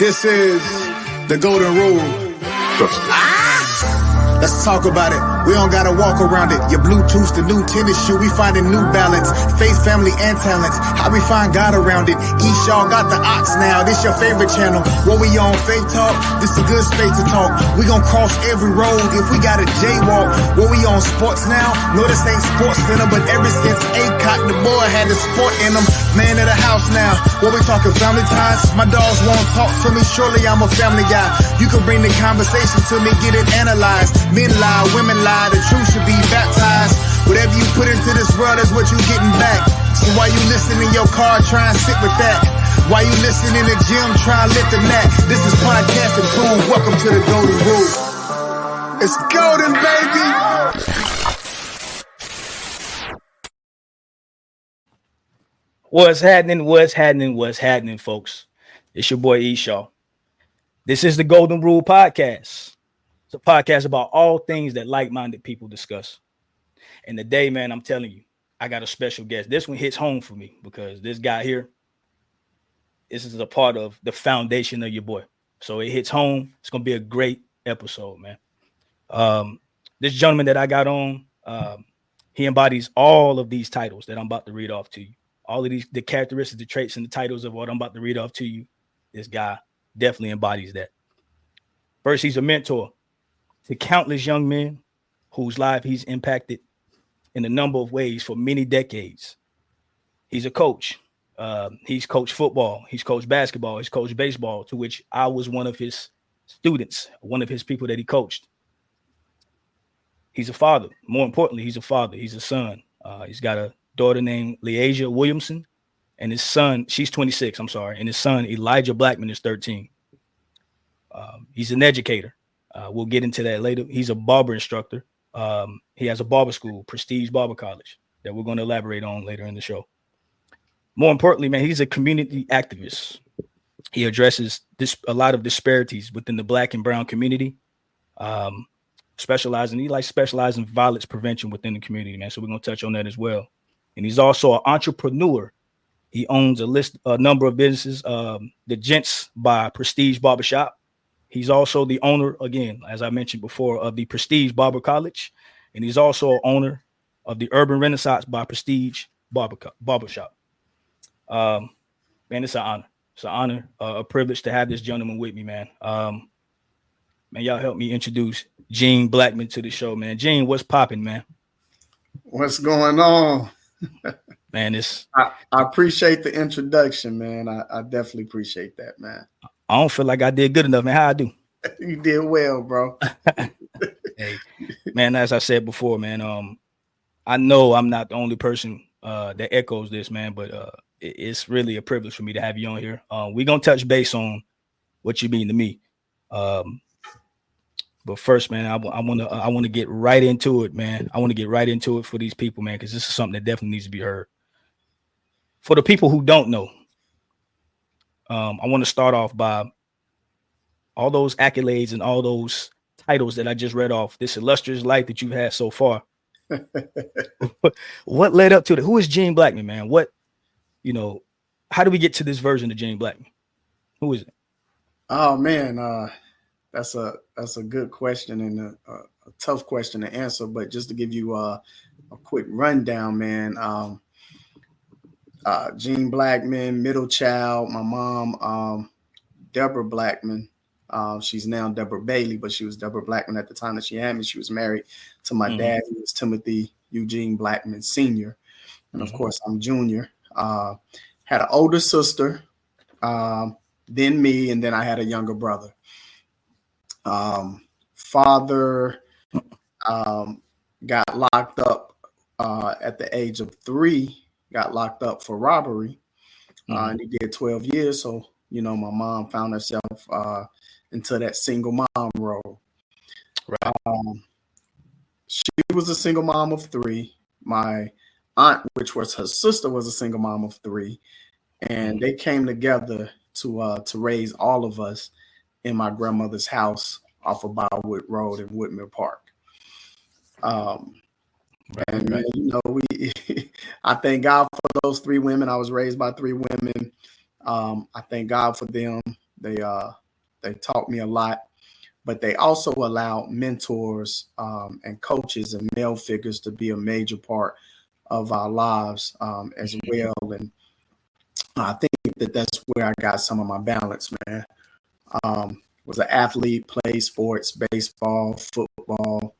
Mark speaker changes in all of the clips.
Speaker 1: This is the golden rule. Let's talk about it. We don't gotta walk around it. Your Bluetooth, the new tennis shoe. We finding new balance. Faith, family, and talents. How we find God around it. Each y'all got the ox now. This your favorite channel. What we on Faith Talk? This a good space to talk. We gon' cross every road if we got a jaywalk. What we on sports now? No, this ain't Sports Center, but ever since Acock, the boy had the sport in him. Man of the house now. What we talking family ties? My dogs won't talk to me. Surely I'm a family guy. You can bring the conversation to me, get it analyzed. Men lie, women lie, the truth should be baptized. Whatever you put into this world is what you getting back. So while you listen in your car, try and sit with that. While you listen in the gym, try and lift the mat. This is Podcast Improved. Welcome to the Golden Rule. It's golden, baby.
Speaker 2: What's happening, folks? It's your boy Eshaw. This is the Golden Rule Podcast. It's a podcast about all things that like-minded people discuss. And today, man, I'm telling you, I got a special guest. This one hits home for me because this guy here, this is a part of the foundation of your boy. So it hits home. It's going to be a great episode, man. This gentleman that I got on, he embodies all of these titles that I'm about to read off to you. All of these, the characteristics, the traits, and the titles of what I'm about to read off to you. This guy definitely embodies that. First, he's a mentor to countless young men whose life he's impacted in a number of ways for many decades. He's a coach. He's coached football. He's coached basketball. He's coached baseball, to which I was one of his students, one of his people that he coached. He's a father. More importantly, he's a father. He's a son. He's got a daughter named Leasia Williamson, and his son, she's 26, and his son, Elijah Blackmon, is 13. He's an educator. We'll get into that later. He's a barber instructor. He has a barber school, Prestige Barber College, that we're going to elaborate on later in the show. More importantly, man, he's a community activist. He addresses a lot of disparities within the Black and brown community, specializing in violence prevention within the community, man. So we're going to touch on that as well. And he's also an entrepreneur. He owns a number of businesses, the Gents by Prestige Barbershop. He's also the owner, again, as I mentioned before, of the Prestige Barber College. And he's also owner of the Urban Renaissance by Prestige Barbershop. Man, it's an honor. It's an honor, a privilege to have this gentleman with me, man. Man, y'all help me introduce Gene Blackmon to the show, man. Gene, what's popping, man?
Speaker 3: What's going on?
Speaker 2: Man,
Speaker 3: I appreciate the introduction, man. I definitely appreciate that, man.
Speaker 2: I don't feel like I did good enough, man. How I do?
Speaker 3: You did well, bro.
Speaker 2: Hey, man, as I said before, man, I know I'm not the only person that echoes this, man, but it's really a privilege for me to have you on here. We're going to touch base on what you mean to me. But first, man, I want to get right into it, man. I want to get right into it for these people, man, because this is something that definitely needs to be heard. For the people who don't know, I want to start off by all those accolades and all those titles that I just read off, this illustrious life that you've had so far. What led up to it? Who is Gene Blackmon, man? How do we get to this version of Gene Blackmon? Who is it?
Speaker 3: Oh, man, that's a good question and a tough question to answer. But just to give you a quick rundown, man, Gene Blackmon, middle child. My mom, Deborah Blackmon. She's now Deborah Bailey, but she was Deborah Blackmon at the time that she had me. She was married to my dad, who was Timothy Eugene Blackmon Sr. And of course, I'm Junior. Had an older sister, then me, and then I had a younger brother. Father got locked up at the age of 3. Got locked up for robbery, and he did 12 years. So, my mom found herself into that single mom role. Right. She was a single mom of 3. My aunt, which was her sister, was a single mom of 3, and they came together to raise all of us in my grandmother's house off of Baldwood Road in Woodmere Park. And I thank God for those 3 women. I was raised by 3 women. I thank God for them. They taught me a lot, but they also allowed mentors and coaches and male figures to be a major part of our lives as well. And I think that's where I got some of my balance, man. Was an athlete, played sports, baseball, football,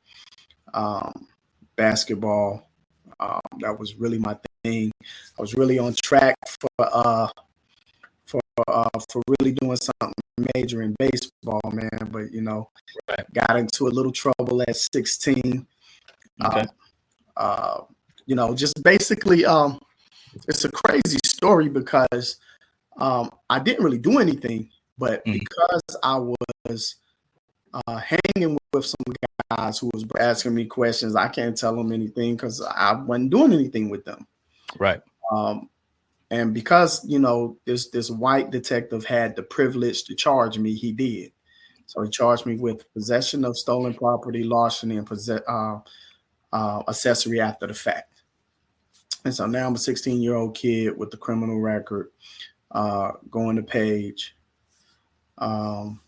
Speaker 3: basketball. That was really my thing. I was really on track for really doing something major in baseball, man. But
Speaker 2: Right.
Speaker 3: got into a little trouble at 16.
Speaker 2: Okay.
Speaker 3: Just basically, it's a crazy story because I didn't really do anything, but because I was hanging with some guys who was asking me questions, I can't tell them anything because I wasn't doing anything with them.
Speaker 2: Right.
Speaker 3: And because, this white detective had the privilege to charge me, he did. So he charged me with possession of stolen property, larceny, and accessory after the fact. And so now I'm a 16-year-old kid with a criminal record, going to Page. And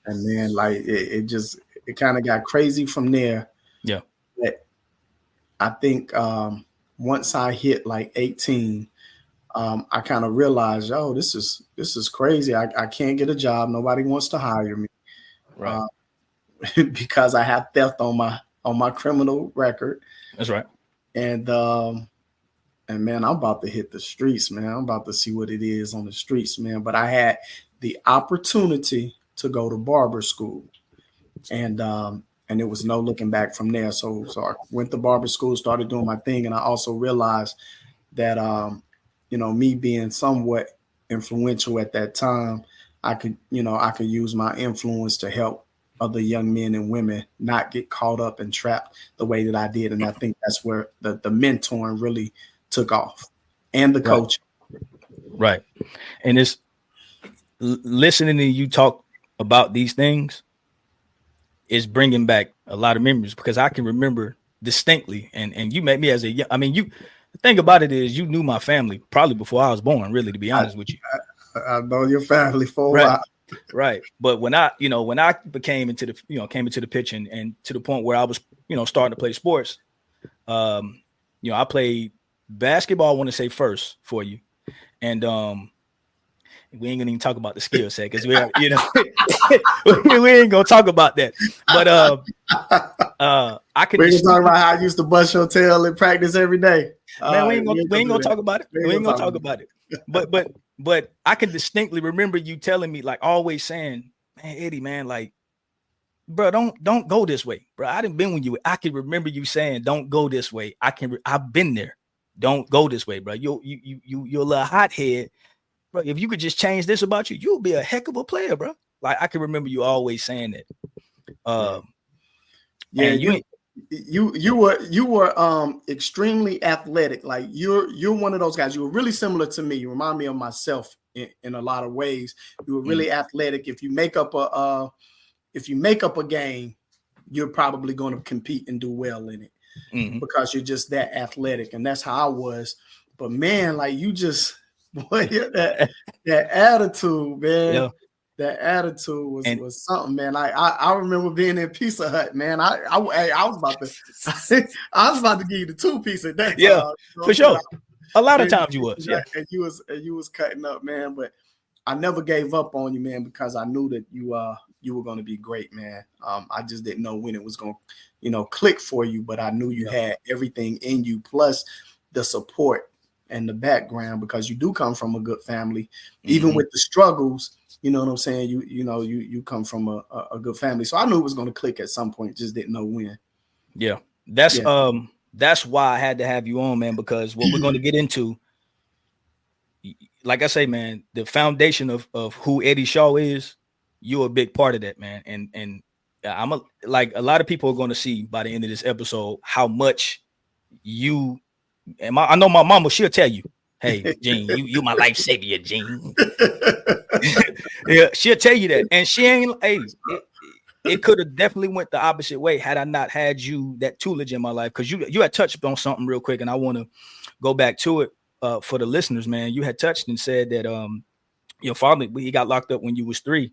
Speaker 3: then like it kind of got crazy from there.
Speaker 2: Yeah.
Speaker 3: But I think once I hit like 18, I kind of realized, oh, this is crazy. I can't get a job. Nobody wants to hire me,
Speaker 2: Right.
Speaker 3: because I have theft on my criminal record.
Speaker 2: That's right.
Speaker 3: And man, I'm about to hit the streets, man. I'm about to see what it is on the streets, man. But I had the opportunity to go to barber school, and it was no looking back from there. So I went to barber school, started doing my thing, and I also realized that me being somewhat influential at that time, I could use my influence to help other young men and women not get caught up and trapped the way that I did. And I think that's where the mentoring really took off, and the coaching.
Speaker 2: Right. And it's listening to you talk about these things is bringing back a lot of memories, because I can remember distinctly. And you met me as the thing about it is you knew my family probably before I was born, really, to be honest with you.
Speaker 3: I know your family for a while.
Speaker 2: Right. But when I came into the pitch and to the point where I was, starting to play sports, I played basketball, I want to say first for you. And we ain't gonna even talk about the skill set because we ain't gonna talk about that. But I can.
Speaker 3: We're gonna talk about how I used to bust your tail in practice every day.
Speaker 2: Man, we ain't gonna talk about it. We ain't gonna talk about it. But I can distinctly remember you telling me, like, always saying, "Man, Eddie, man, like, bro, don't go this way, bro. I didn't been with you. I can remember you saying, don't go this way. I've been there. Don't go this way, bro. You're a little hothead, bro. If you could just change this about you, you'll be a heck of a player, bro." Like, I can remember you always saying that.
Speaker 3: You were extremely athletic. Like you're one of those guys. You were really similar to me. You remind me of myself in a lot of ways. You were really athletic. If you make up a game, you're probably going to compete and do well in it because you're just that athletic. And that's how I was. But man, like you just that attitude, man. Yeah. That attitude was something, man. I remember being in Pizza Hut, man. I was about to give you the 2-piece a day.
Speaker 2: Yeah, for sure. A lot of times you was, yeah.
Speaker 3: And you was cutting up, man. But I never gave up on you, man, because I knew that you were going to be great, man. I just didn't know when it was going to, click for you, but I knew you had everything in you, plus the support and the background, because you do come from a good family, even with the struggles. You know what I'm saying? You come from a good family. So I knew it was going to click at some point, just didn't know when.
Speaker 2: Yeah. That's why I had to have you on, man, because what we're going to get into, like I say, man, the foundation of who Eddie Shaw is, you're a big part of that, man. And I'm a lot of people are going to see by the end of this episode how much you and I know my mama, she'll tell you, "Hey, Gene, you my life savior, Gene." Yeah, she'll tell you that. And she ain't, it could have definitely went the opposite way had I not had you, that tutelage in my life. Because you had touched on something real quick, and I want to go back to it for the listeners, man. You had touched and said that your father, he got locked up when you was 3.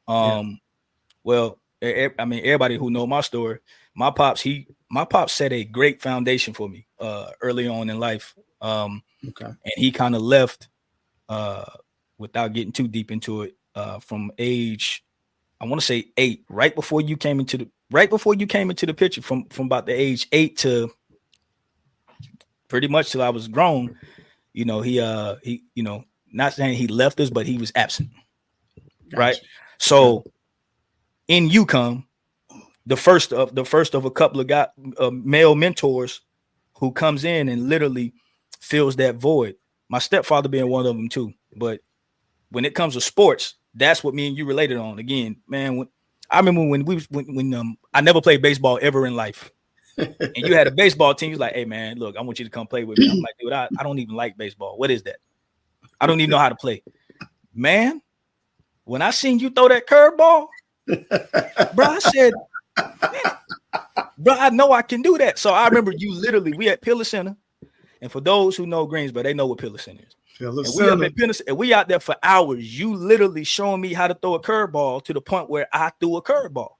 Speaker 2: Well, I mean, everybody who know my story, my pops set a great foundation for me early on in life. And he kind of left without getting too deep into it from age, I want to say 8, right before you came into the picture, from about the age 8 to pretty much till I was grown. You know, he not saying he left us, but he was absent. Gotcha. Right. So in you come the first of a couple of male mentors who comes in and literally fills that void. My stepfather being one of them too. But when it comes to sports, that's what me and you related on. Again, man, I remember when I never played baseball ever in life. And you had a baseball team. You're like, hey man, look, I want you to come play with me. I'm like, dude, I don't even like baseball. What is that? I don't even know how to play. Man, when I seen you throw that curveball, bro, I said, bro, I know I can do that. So I remember we at Pillar Center. And for those who know Greensboro, they know what Pillar Center is. And we out there for hours. You literally showing me how to throw a curveball to the point where I threw a curveball.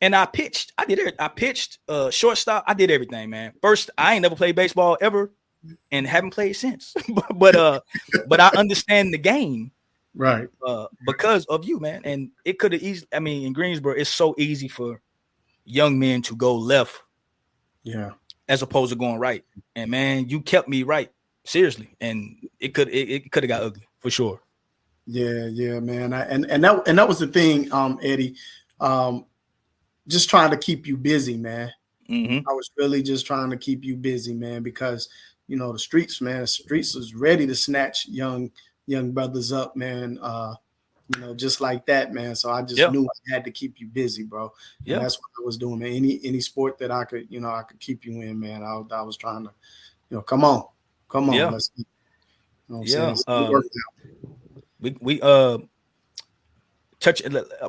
Speaker 2: And I pitched. I pitched shortstop. I did everything, man. First, I ain't never played baseball ever and haven't played since. but I understand the game.
Speaker 3: Right.
Speaker 2: Because of you, man. And it could have easily, I mean, in Greensboro, it's so easy for young men to go left. Yeah. As opposed to going right. And man, you kept me right. Seriously. And it could have got ugly for sure.
Speaker 3: Yeah, man. And that was the thing, Eddie. Just trying to keep you busy, man. Mm-hmm. I was really just trying to keep you busy, man, because the streets was ready to snatch young brothers up, man. Just like that, man. So I just knew I had to keep you busy, bro. And that's what I was doing, man. Any sport that I could keep you in, man. I was trying to, come on.
Speaker 2: Yeah.
Speaker 3: Let's,
Speaker 2: we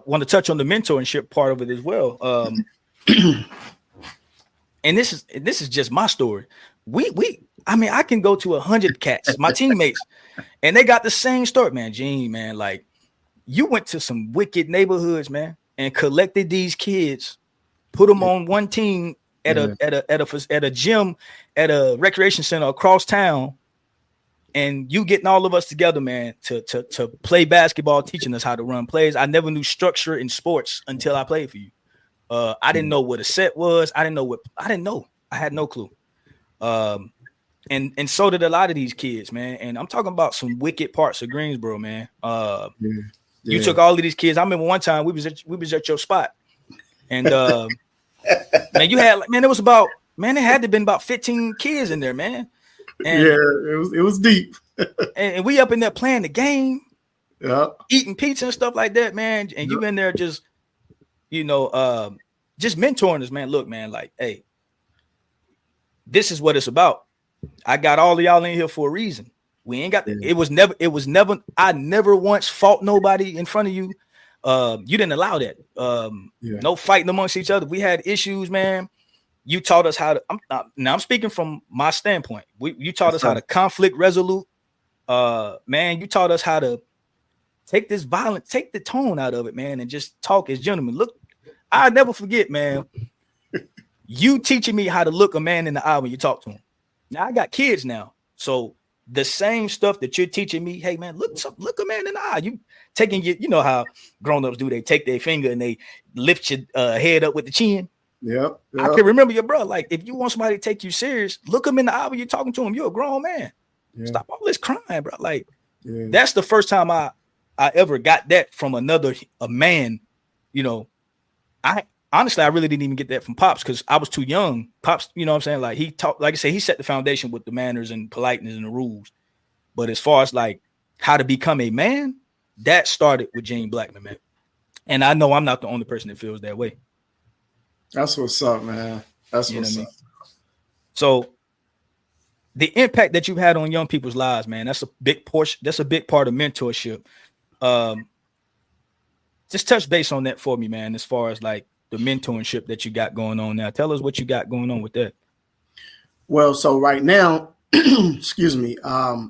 Speaker 2: want to touch on the mentorship part of it as well. And this is just my story. I mean, I can go to 100 cats, my teammates, and they got the same story, man. Gene, man, like you went to some wicked neighborhoods, man, and collected these kids, put them on one team at a gym, at a recreation center across town. And you getting all of us together, man, to play basketball, teaching us how to run plays. I never knew structure in sports until I played for you. I didn't know what a set was. I didn't know. I had no clue. And so did a lot of these kids, man. And I'm talking about some wicked parts of Greensboro, man. You took all of these kids. I remember one time we was at your spot, and man, there had to have been about 15 kids in there, man. And,
Speaker 3: it was deep.
Speaker 2: and we up in there playing the game, eating pizza and stuff like that, man. And you in there just mentoring us, man. Look, man, like, hey, this is what it's about. I got all of y'all in here for a reason. We ain't got it was never I never once fought nobody in front of you. You didn't allow that. No fighting amongst each other. We had issues, man. You taught us how to. I'm speaking from my standpoint. You taught us how to conflict resolute. Man, you taught us how to take this violence, take the tone out of it, man, and just talk as gentlemen. Look, I'll never forget, man. You teaching me how to look a man in the eye when you talk to him. Now I got kids now, so the same stuff that you're teaching me. Hey, man, look a man in the eye. You taking you know how grown-ups do. They take their finger and they lift your head up with the chin.
Speaker 3: Yep.
Speaker 2: I can remember your bro. Like, if you want somebody to take you serious, look him in the eye when you're talking to him. You're a grown man. Stop all this crying, bro. Like, that's the first time I ever got that from a man. I honestly, I really didn't even get that from Pops because I was too young. Pops, you know what I'm saying? Like, he taught, like I said, he set the foundation with the manners and politeness and the rules. But as far as like how to become a man, that started with Gene Blackmon, man. And I know I'm not the only person that feels that way.
Speaker 3: That's what's up, man. That's what's up.
Speaker 2: So the impact that you've had on young people's lives, man, that's a big portion. That's a big part of mentorship. Just touch base on that for me, man, as far as like the mentorship that you got going on now. Tell us what you got going on with that.
Speaker 3: Well, so right now, excuse me, I'm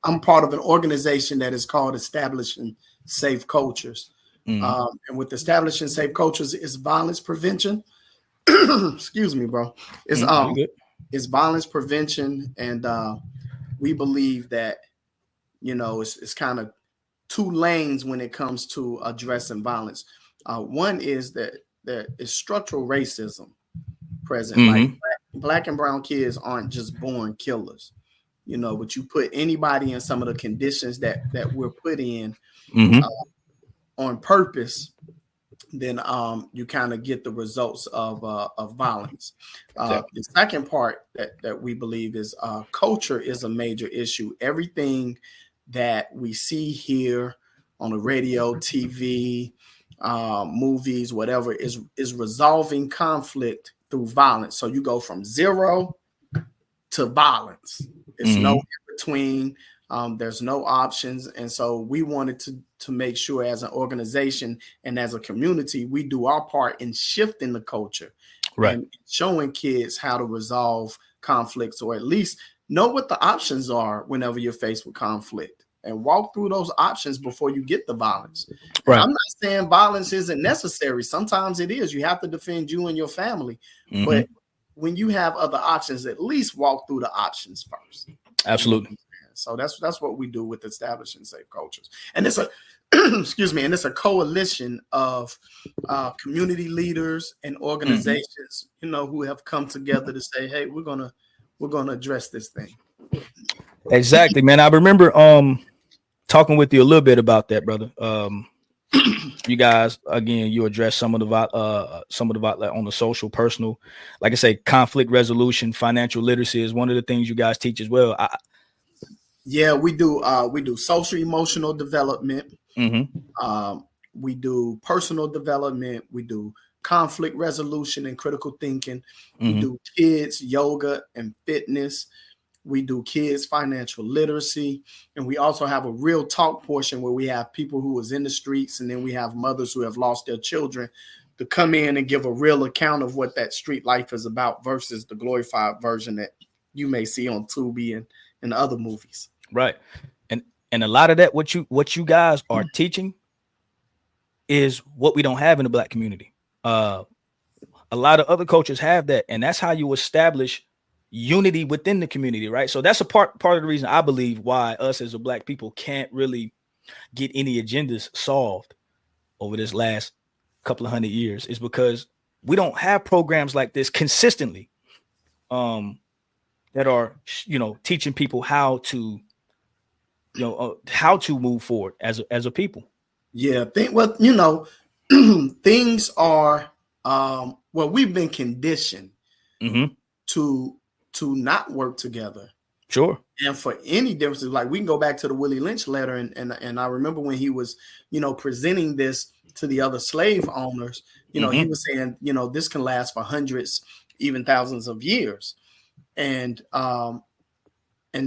Speaker 3: I'm part of an organization that is called Establishing Safe Cultures. And with Establishing Safe Cultures is violence prevention. Excuse me, bro. It's violence prevention, and we believe that it's kind of two lanes when it comes to addressing violence. One is that there is structural racism present. Like black and brown kids aren't just born killers, but you put anybody in some of the conditions that we're put in on purpose, then you kind of get the results of violence. The second part that we believe is culture is a major issue. Everything that we see here on the radio, TV, movies, whatever, is resolving conflict through violence. So you go from zero to violence. It's no in between. There's no options. And so we wanted to make sure as an organization and as a community, we do our part in shifting the culture, and showing kids how to resolve conflicts, or at least know what the options are whenever you're faced with conflict, and walk through those options before you get the violence. Right. I'm not saying violence isn't necessary. Sometimes it is. You have to defend you and your family. But when you have other options, at least walk through the options first.
Speaker 2: Absolutely.
Speaker 3: So that's what we do with Establishing Safe Cultures. And it's a and it's a coalition of community leaders and organizations, who have come together to say, hey, we're gonna address this thing.
Speaker 2: Exactly, man. I remember talking with you a little bit about that, brother. You guys, again, you address some of the on the social, personal, like I say, conflict resolution, financial literacy is one of the things you guys teach as well.
Speaker 3: Yeah, we do social emotional development. We do personal development. We do conflict resolution and critical thinking. We do kids yoga and fitness. We do kids financial literacy. And we also have a real talk portion where we have people who was in the streets, and then we have mothers who have lost their children to come in and give a real account of what that street life is about versus the glorified version that you may see on Tubi and other movies.
Speaker 2: Right. And a lot of that, what you guys are teaching is what we don't have in the Black community. A lot of other cultures have that, and that's how you establish unity within the community, right? So that's a part of the reason I believe why us as a Black people can't really get any agendas solved over this last couple of 100 years is because we don't have programs like this consistently that are, teaching people how to move forward as a people.
Speaker 3: Yeah, things are we've been conditioned to not work together.
Speaker 2: Sure.
Speaker 3: And for any differences, like we can go back to the Willie Lynch letter, and I remember when he was, presenting this to the other slave owners, he was saying, this can last for hundreds, even thousands of years. And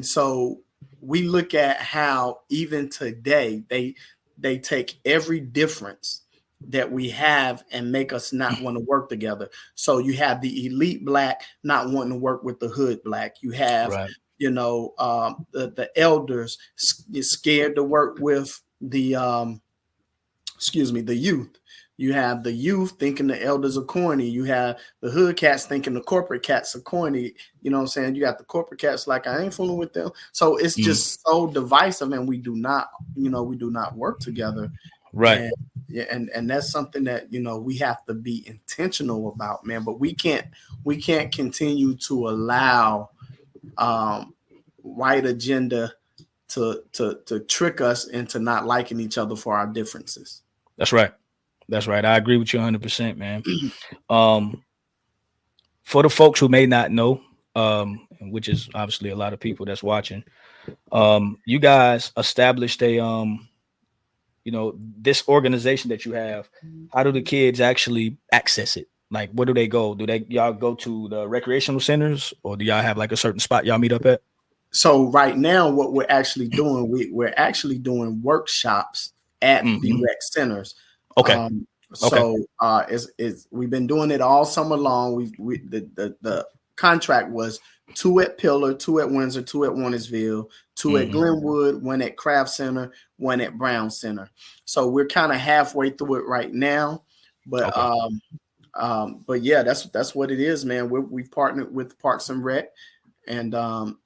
Speaker 3: so we look at how even today they take every difference that we have and make us not want to work together. So you have the elite Black not wanting to work with the hood Black. You have, the elders scared to work with the youth. You have the youth thinking the elders are corny. You have the hood cats thinking the corporate cats are corny. You know what I'm saying? You got the corporate cats like, I ain't fooling with them. So it's just so divisive, and we do not work together.
Speaker 2: Right.
Speaker 3: And that's something that, we have to be intentional about, man. But we can't continue to allow white agenda to trick us into not liking each other for our differences.
Speaker 2: That's right. I agree with you 100%, man. For the folks who may not know, which is obviously a lot of people that's watching, you guys established this organization that you have. How do the kids actually access it? Like, where do they go? Y'all go to the recreational centers, or do y'all have like a certain spot y'all meet up at?
Speaker 3: So right now, what we're actually doing, we're actually doing workshops at the rec centers. Okay. We've been doing it all summer long. The contract was 2 at Pillar, 2 at Windsor, 2 at Warnersville, 2 at Glenwood, 1 at Craft Center, 1 at Brown Center. So we're kind of halfway through it right now. But but yeah, that's what it is, man. We've partnered with Parks and Rec, and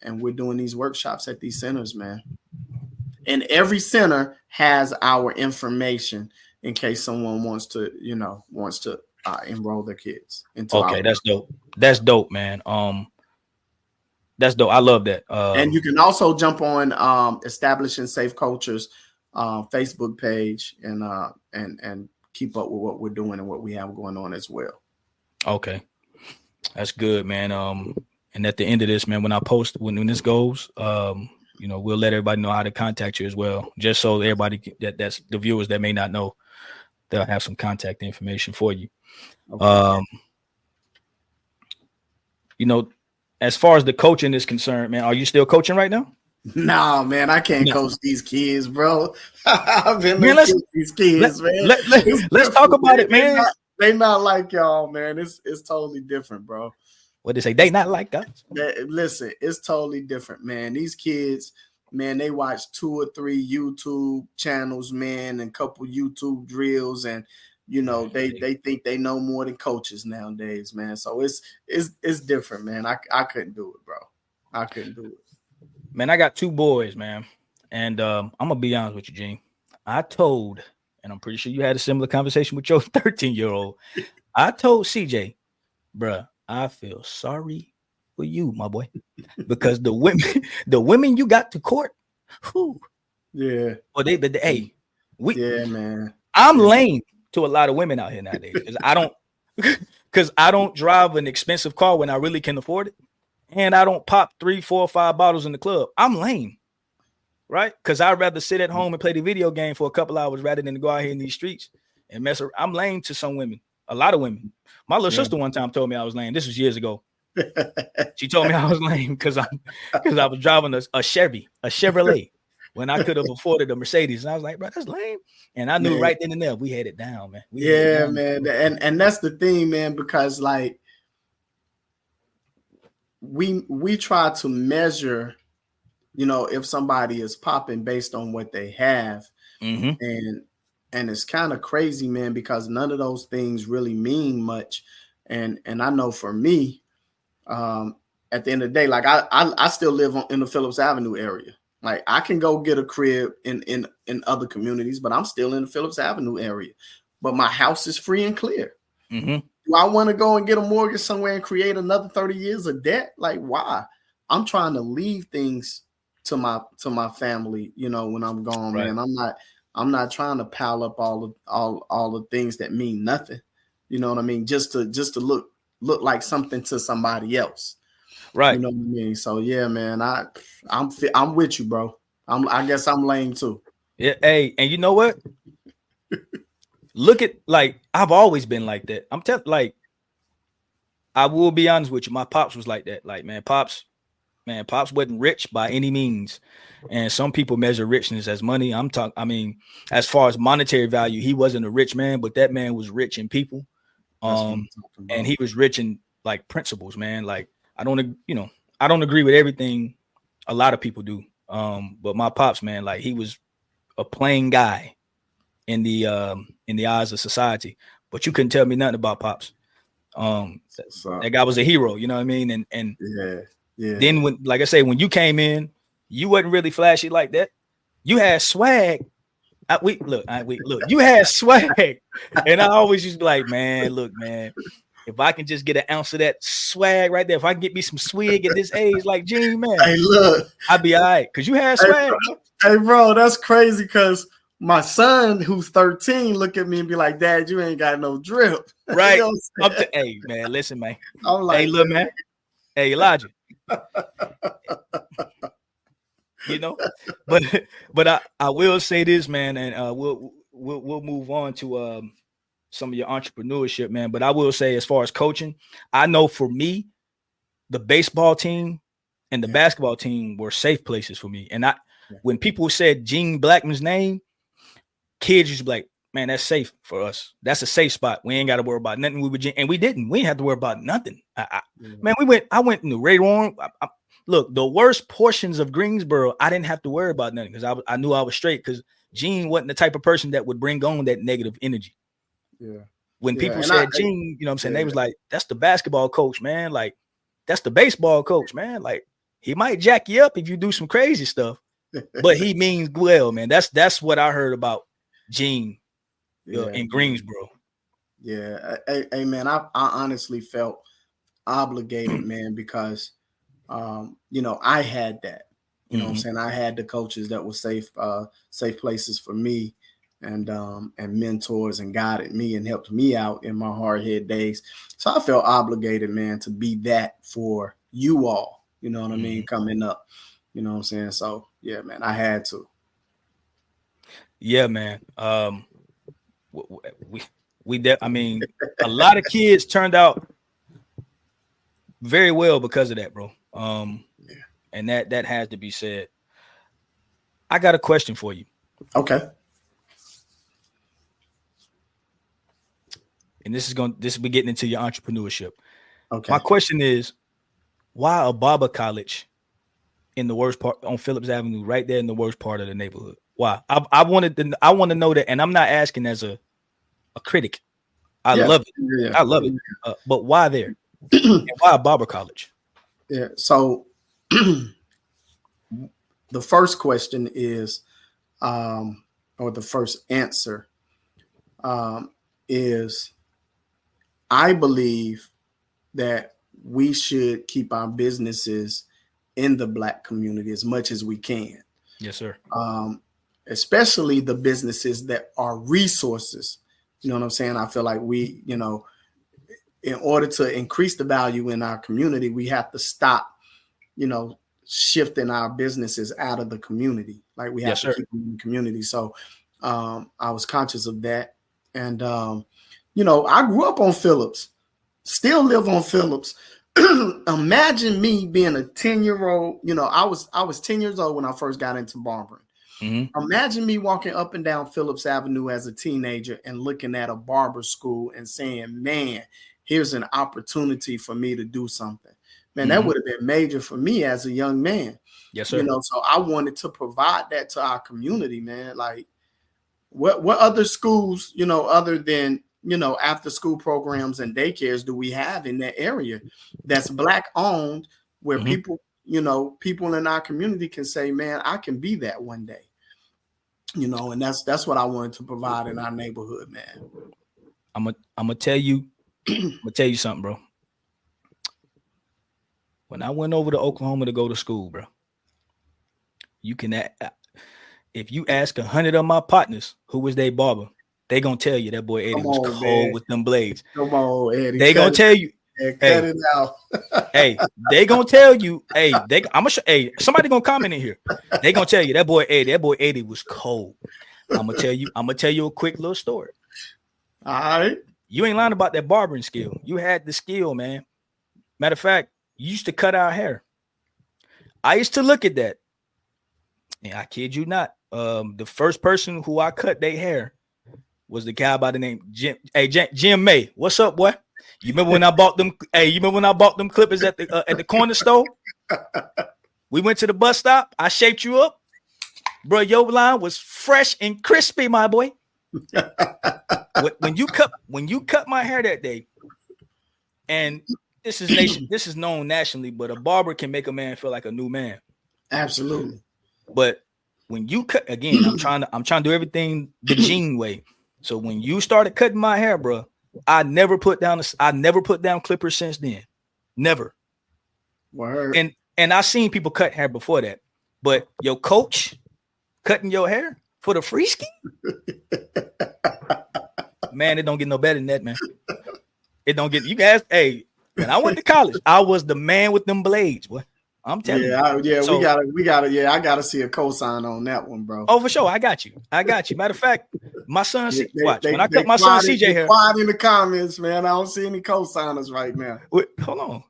Speaker 3: we're doing these workshops at these centers, man. And every center has our information in case someone wants to enroll their kids into.
Speaker 2: Okay, that's dope. That's dope, man. That's dope. I love that.
Speaker 3: And you can also jump on Establishing Safe Cultures Facebook page and keep up with what we're doing and what we have going on as well. Okay,
Speaker 2: that's good, man. And at the end of this, man, when I post when this goes, we'll let everybody know how to contact you as well, just so everybody that's the viewers that may not know, they'll have some contact information for you. Okay. As far as the coaching is concerned, man, are you still coaching right now?
Speaker 3: Nah, man, I can't coach these kids, bro. I've been these kids, man.
Speaker 2: Let's talk about it, man.
Speaker 3: They not like y'all, man. It's totally different, bro.
Speaker 2: What they say? They not like us.
Speaker 3: Listen, it's totally different, man. These kids, man, they watch 2 or 3 YouTube channels, man, and a couple YouTube drills, and they think they know more than coaches nowadays, man. So it's different, man. I couldn't do it, bro. I couldn't do it.
Speaker 2: Man, I got 2 boys, man. And I'm gonna be honest with you, Gene. I told, and I'm pretty sure you had a similar conversation with your 13-year-old. I told CJ, bruh, I feel sorry for you, my boy. Because the women you got to court, whew.
Speaker 3: Yeah.
Speaker 2: Or
Speaker 3: man.
Speaker 2: I'm lame to a lot of women out here nowadays because I don't drive an expensive car when I really can afford it, and I don't pop 3, 4, 5 bottles in the club. I'm lame, right? Because I'd rather sit at home and play the video game for a couple hours rather than to go out here in these streets and mess around. I'm lame to some women, a lot of women. My little sister one time told me I was lame. This was years ago. She told me I was lame because I was driving a Chevrolet. When I could have afforded a Mercedes. And I was like, bro, that's lame. And I knew right then and there, we had it down, man.
Speaker 3: Man. And that's the thing, man, because like we try to measure, if somebody is popping based on what they have. Mm-hmm. And it's kind of crazy, man, because none of those things really mean much. And I know for me, at the end of the day, like I still live in the Phillips Avenue area. Like I can go get a crib in other communities, but I'm still in the Phillips Avenue area. But my house is free and clear. Mm-hmm. Do I want to go and get a mortgage somewhere and create another 30 years of debt? Like why? I'm trying to leave things to my family, when I'm gone, right. Man. I'm not trying to pile up all the things that mean nothing. You know what I mean? Just to look like something to somebody else.
Speaker 2: Right.
Speaker 3: You know what I mean? So yeah, man, I'm with you, bro. I guess I'm lame too.
Speaker 2: Yeah. Hey, and you know what? Look at, like, I've always been like that. I will be honest with you. My pops was like that. Like, pops wasn't rich by any means. And some people measure richness as money. As far as monetary value, he wasn't a rich man, but that man was rich in people. And he was rich in like principles, man. Like, I don't agree with everything a lot of people do. But my pops, man, like he was a plain guy in the eyes of society, but you couldn't tell me nothing about pops. That guy was a hero, you know what I mean? And yeah. Then when, like I say, when you came in, you wasn't really flashy like that. You had swag. You had swag. And I always used to be like, man, look, man, if I can just get an ounce of that swag right there, if I can get me some swig at this age, like Gene, man,
Speaker 3: hey, look,
Speaker 2: I'd be all right. Cause you had swag.
Speaker 3: Hey, bro, that's crazy. Cause my son, who's 13, look at me and be like, Dad, you ain't got no drip.
Speaker 2: Right. Hey, man, listen, man.
Speaker 3: I'm like,
Speaker 2: hey, look, man. Hey, Elijah. But I will say this, man, and we'll move on to some of your entrepreneurship, man. But I will say, as far as coaching, I know for me, the baseball team and the basketball team were safe places for me. And when people said Gene Blackmon's name, kids used to be like, man, that's safe for us. That's a safe spot. We ain't got to worry about nothing. We didn't have to worry about nothing. Man, I went in the radar. Look, the worst portions of Greensboro, I didn't have to worry about nothing because I knew I was straight because Gene wasn't the type of person that would bring on that negative energy.
Speaker 3: Yeah.
Speaker 2: When people said Gene, you know what I'm saying? They was like, that's the basketball coach, man. Like, that's the baseball coach, man. Like, he might jack you up if you do some crazy stuff, but he means well, man. That's what I heard about Gene in Greensboro.
Speaker 3: Yeah. Hey, man, I honestly felt obligated, man, because I had that. You know what I'm saying? I had the coaches that were safe places for me and mentors and guided me and helped me out in my hard head days. So I felt obligated, man, to be that for you all, you know what I mean, coming up. You know what I'm saying? So yeah, man, I had to.
Speaker 2: Yeah, man. I mean, a lot of kids turned out very well because of that, bro. And that has to be said. I got a question for you.
Speaker 3: Okay.
Speaker 2: And this will be getting into your entrepreneurship.
Speaker 3: Okay.
Speaker 2: My question is, why a barber college in the worst part on Phillips Avenue, right there in the worst part of the neighborhood? Why? I want to know that, and I'm not asking as a critic. I love it. Yeah. I love it. But why there? And why a barber college?
Speaker 3: Yeah. So the first question is, or the first answer is, I believe that we should keep our businesses in the Black community as much as we can.
Speaker 2: Yes, sir.
Speaker 3: Especially the businesses that are resources. You know what I'm saying? I feel like we, in order to increase the value in our community, we have to stop, shifting our businesses out of the community. Like we have to keep them in the community. So I was conscious of that. And, I grew up on Phillips, still live on Phillips. Imagine me being a 10-year-old. I was 10 years old when I first got into barbering. Imagine me walking up and down Phillips Avenue as a teenager and looking at a barber school and saying, man, here's an opportunity for me to do something. Man, that would have been major for me as a young man.
Speaker 2: Yes, sir.
Speaker 3: So I wanted to provide that to our community, man. Like what other schools, other than, after school programs and daycares do we have in that area that's Black owned, where people in our community can say, man, I can be that one day. And that's what I wanted to provide in our neighborhood, man.
Speaker 2: I'm gonna tell you something, bro. When I went over to Oklahoma to go to school, bro, you can, if you ask 100 of my partners who was their barber, they gonna tell you that boy Eddie was cold, man, with them blades.
Speaker 3: Come on, Eddie.
Speaker 2: They gonna tell you.
Speaker 3: Cut it out.
Speaker 2: Hey, they gonna tell you. Hey, somebody gonna comment in here. They gonna tell you that boy Eddie was cold. I'm gonna tell you a quick little story.
Speaker 3: All right.
Speaker 2: You ain't lying about that barbering skill. You had the skill, man. Matter of fact, you used to cut our hair. I used to look at that. And I kid you not. The first person who I cut their hair was the guy by the name Jim. Hey, Jim May. What's up, boy? You remember when I bought them? Hey, you remember when I bought them clippers at the corner store? We went to the bus stop. I shaped you up, bro. Your line was fresh and crispy, my boy. When you cut my hair that day, and this is known nationally, but a barber can make a man feel like a new man.
Speaker 3: Absolutely.
Speaker 2: But when you cut again, I'm trying to do everything the Gene way. So when you started cutting my hair, bro, I never put down clippers since then. Never.
Speaker 3: Word.
Speaker 2: And I seen people cut hair before that. But your coach cutting your hair for the free ski? Man, it don't get no better than that, man. It don't get, you guys, hey, when I went to college, I was the man with them blades, boy. I'm telling you.
Speaker 3: So, we gotta, I gotta see a cosign on that one, bro.
Speaker 2: Oh, for sure. I got you. Matter of fact, my son, when I cut my son CJ hair.
Speaker 3: Quiet in the comments, man. I don't see any cosigners right now.
Speaker 2: Hold on.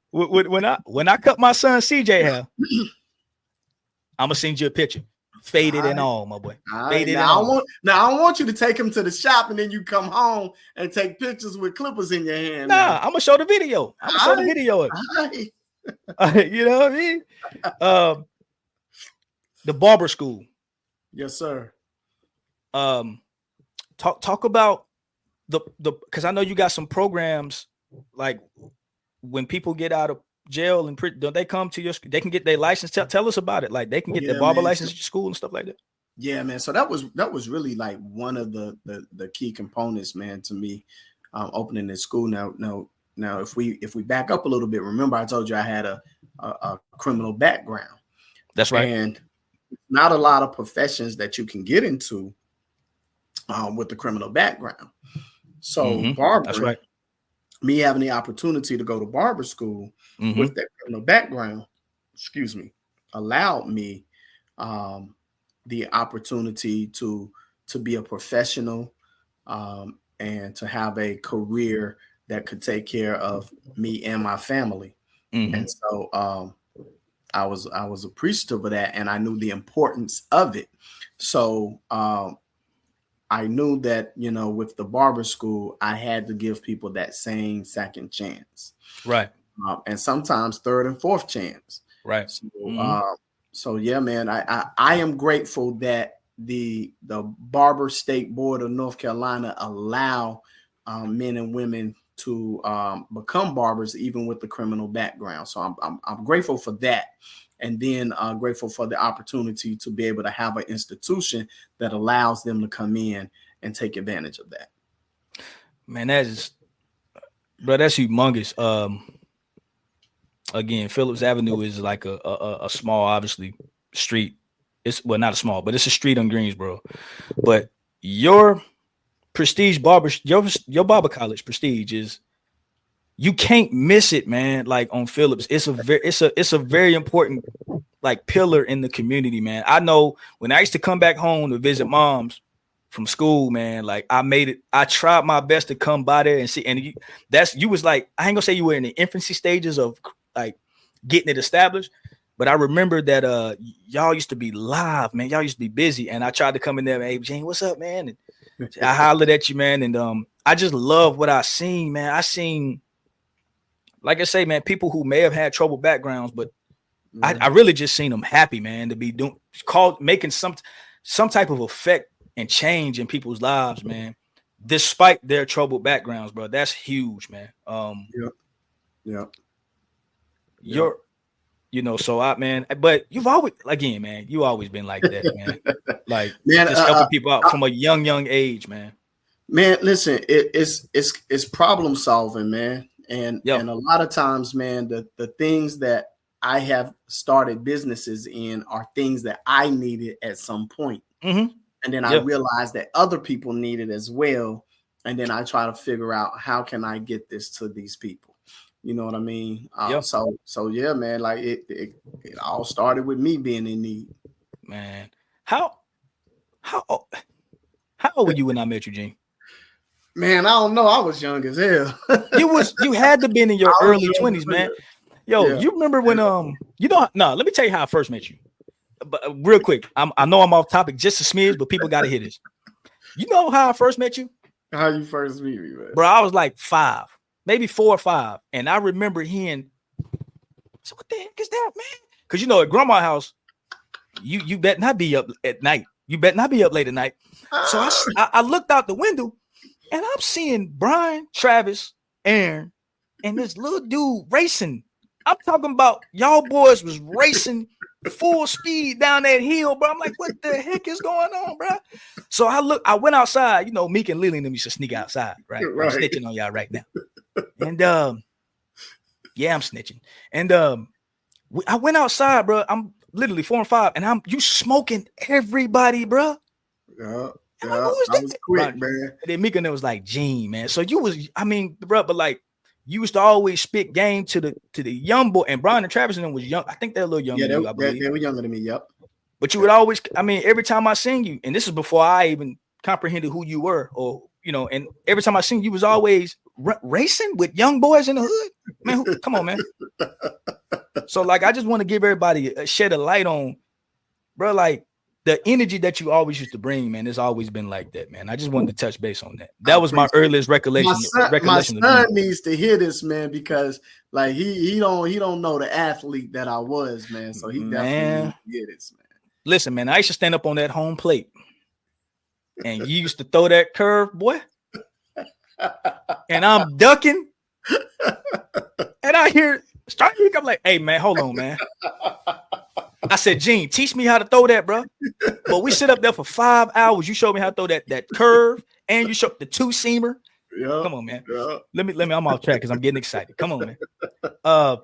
Speaker 2: When I cut my son CJ hair, I'm gonna send you a picture. Faded and all, my boy. Faded and all.
Speaker 3: Now I don't want you to take him to the shop and then you come home and take pictures with clippers in your hand.
Speaker 2: Nah, I'm gonna show the video. I'm gonna show the video. You know what I mean? The barber school.
Speaker 3: Yes, sir.
Speaker 2: Talk about the because I know you got some programs like when people get out of jail and don't they come to your, they can get their license. Tell us about it. Like they can get their barber license at your school and stuff like that.
Speaker 3: Yeah, man. So that was really like one of the key components, man, to me opening this school. Now, if we back up a little bit, remember I told you I had a criminal background.
Speaker 2: That's right.
Speaker 3: And not a lot of professions that you can get into with the criminal background. So barbering,
Speaker 2: that's right.
Speaker 3: Me having the opportunity to go to barber school with that criminal background, allowed me the opportunity to be a professional and to have a career that could take care of me and my family. And so I was appreciative of that, and I knew the importance of it. So I knew that, with the barber school, I had to give people that same second chance.
Speaker 2: Right.
Speaker 3: And sometimes third and fourth chance.
Speaker 2: Right.
Speaker 3: So yeah, man, I am grateful that the Barber State Board of North Carolina allow men and women to become barbers, even with the criminal background. So I'm grateful for that. And then grateful for the opportunity to be able to have an institution that allows them to come in and take advantage of that.
Speaker 2: Man, that's humongous. Again, Phillips Avenue is like a small, obviously, street. It's not a small, but it's a street on Greensboro. But your prestige barber, your barber college prestige is, you can't miss it, man. Like on Phillips, it's a very important like pillar in the community, man. I know when I used to come back home to visit moms from school, man, like I tried my best to come by there and see. And you was like, I ain't gonna say you were in the infancy stages of like getting it established, but I remember that y'all used to be live, man. Y'all used to be busy, and I tried to come in there, hey Gene, what's up, man? And I hollered at you, man, and I just love what I seen, man. I seen, like I say, man, people who may have had troubled backgrounds, but I really just seen them happy, man, to be making some type of effect and change in people's lives, man, despite their troubled backgrounds, bro. That's huge, man. But you've always, again, man, you always been like that, man. Like, man, just helping people out from a young age, man.
Speaker 3: Man, listen, it's problem solving, man. And a lot of times, man, the things that I have started businesses in are things that I needed at some point. And then I realized that other people need it as well. And then I try to figure out, how can I get this to these people? You know what I mean? So yeah, man, like it all started with me being in need.
Speaker 2: Man, how old were you when I met you, Gene?
Speaker 3: Man, I don't know. I was young as hell.
Speaker 2: You had to been in your early 20s, man. Yo, you remember when let me tell you how I first met you. But real quick, I know I'm off topic just a smidge, but people gotta hear this. You know how I first met you?
Speaker 3: How you first meet me, man?
Speaker 2: Bro, I was like 5, maybe 4 or 5, and I remember hearing, so what the heck is that, man? Because at grandma's house, you better not be up at night. You better not be up late at night. So I looked out the window, and I'm seeing Brian, Travis, Aaron, and this little dude racing. I'm talking about y'all boys was racing full speed down that hill, bro. I'm like, what the heck is going on, bro? So I went outside. Meek and Lily and them used to sneak outside, right? I'm snitching on y'all right now. And I'm snitching. And I went outside, bro. I'm literally 4 and 5, and you smoking everybody, bro.
Speaker 3: Yeah. I was quick, man.
Speaker 2: And then Meek and it was like, Gene, man. So you was, bro, but like, you used to always spit game to the young boy, and Brian and Travis and them was young. I think they're a little younger than you, I believe.
Speaker 3: They were younger than me, yep.
Speaker 2: But you would always, every time I seen you, and this is before I even comprehended who you were, or, and every time I seen you was always racing with young boys in the hood. Man, come on, man. So like, I just want to give everybody shed a light on, bro, like, the energy that you always used to bring, man, it's always been like that, man. I just wanted to touch base on that. That was my earliest recollection.
Speaker 3: My son needs to hear this, man, because like he don't know the athlete that I was, man. So he definitely needs to hear this, man.
Speaker 2: Listen, man, I used to stand up on that home plate, and you used to throw that curve, boy, and I'm ducking, and I hear strike. I'm like, hey, man, hold on, man. I said, Gene, teach me how to throw that, bro. But we sit up there for 5 hours. You showed me how to throw that curve, and you showed the two-seamer. Yep, come on, man. Yep. Let me. I'm off track because I'm getting excited. Come on, man.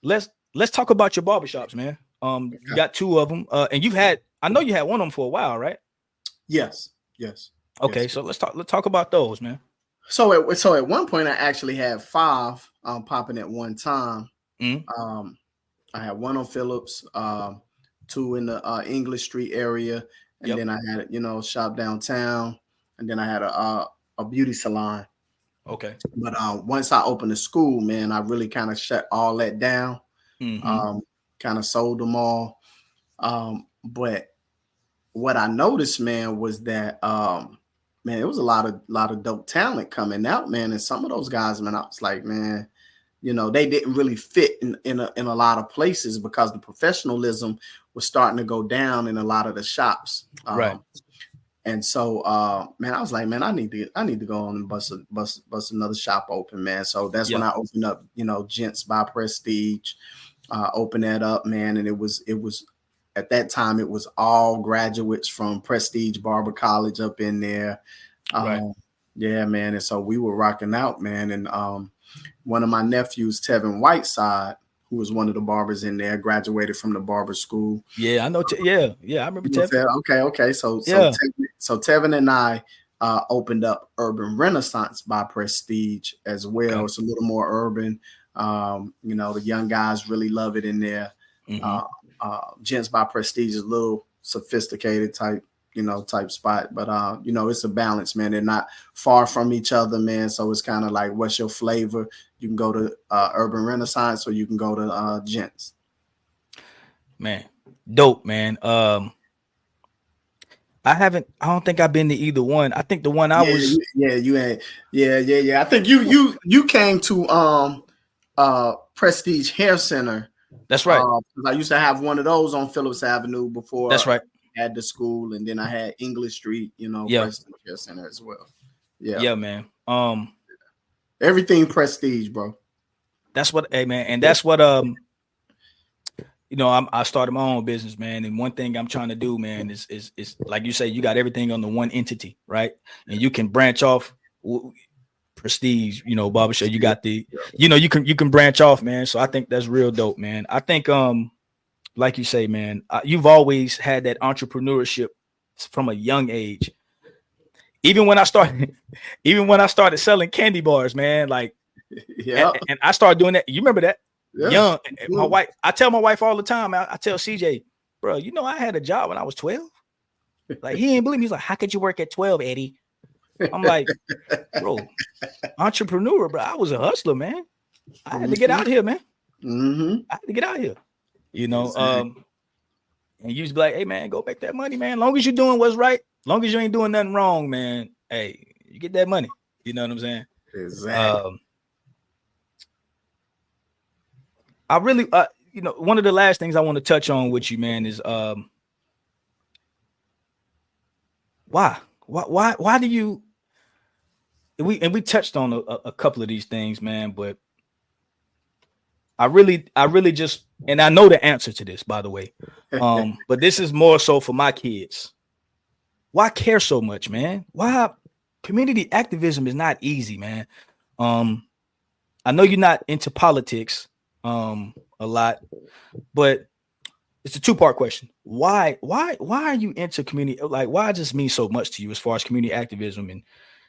Speaker 2: Let's talk about your barbershops, man. Okay. You got 2 of them, and I know you had one of them for a while, right?
Speaker 3: Yes.
Speaker 2: Okay, yes. So let's talk about those, man.
Speaker 3: So at one point, I actually had 5 popping at one time. Mm-hmm. I had one on Phillips, 2 in the English Street area, and then I had shop downtown, and then I had a beauty salon.
Speaker 2: Okay.
Speaker 3: But once I opened the school, man, I really kind of shut all that down. Mm-hmm. Kind of sold them all. But what I noticed, man, was that man, it was a lot of dope talent coming out, man, and some of those guys, man, I was like, man. They didn't really fit in a lot of places because the professionalism was starting to go down in a lot of the shops.
Speaker 2: Right.
Speaker 3: And so, man, I was like, man, I need to go on and bust another shop open, man. So that's when I opened up, Gents by Prestige, opened that up, man. And it was at that time, it was all graduates from Prestige Barber College up in there.
Speaker 2: Right.
Speaker 3: Yeah, man. And so we were rocking out, man. And one of my nephews, Tevin Whiteside, who was one of the barbers in there, graduated from the barber school.
Speaker 2: Yeah, I know. I remember Tevin.
Speaker 3: Okay. So Tevin and I opened up Urban Renaissance by Prestige as well. Okay. It's a little more urban. The young guys really love it in there. Mm-hmm. Gents by Prestige is a little sophisticated type spot, but it's a balance, man. They're not far from each other, man. So it's kind of like, what's your flavor? You can go to Urban Renaissance or you can go to Gents.
Speaker 2: Man, dope, man. I don't think I've been to either one. I think the one
Speaker 3: you had. I think you came to Prestige Hair Center.
Speaker 2: That's right.
Speaker 3: I used to have one of those on Phillips Avenue before.
Speaker 2: That's right.
Speaker 3: At the school, and then I had English Street, Prestige Hair Center as well.
Speaker 2: Yeah, man.
Speaker 3: Everything Prestige, bro.
Speaker 2: That's what, hey, man, and that's what I started my own business, man. And one thing I'm trying to do, man, is like you say, you got everything on the one entity, right? And you can branch off. Prestige, barbershop. You got the, you can branch off, man. So I think that's real dope, man. I think like you say, man, you've always had that entrepreneurship from a young age. Even when I started selling candy bars, man, like, and I started doing that. You remember that? Yeah. Young. My wife, I tell my wife all the time. I tell CJ, bro, I had a job when I was 12. Like, he ain't believe me. He's like, how could you work at 12, Eddie? I'm like, bro, entrepreneur, bro. I was a hustler, man. I had to get out here, man. Mm-hmm. I had to get out here. And you just be like, hey, man, go make that money, man. Long as you're doing what's right, long as you ain't doing nothing wrong, man, hey, you get that money. You know what I'm saying?
Speaker 3: Exactly.
Speaker 2: I really, one of the last things I want to touch on with you, man, is why do you, we touched on a couple of these things, man, but I really just, and I know the answer to this, by the way, but this is more so for my kids. Why care so much, man? Why? Community activism is not easy, man. I know you're not into politics a lot, but it's a 2-part question. Why are you into community? Like, why does this mean so much to you as far as community activism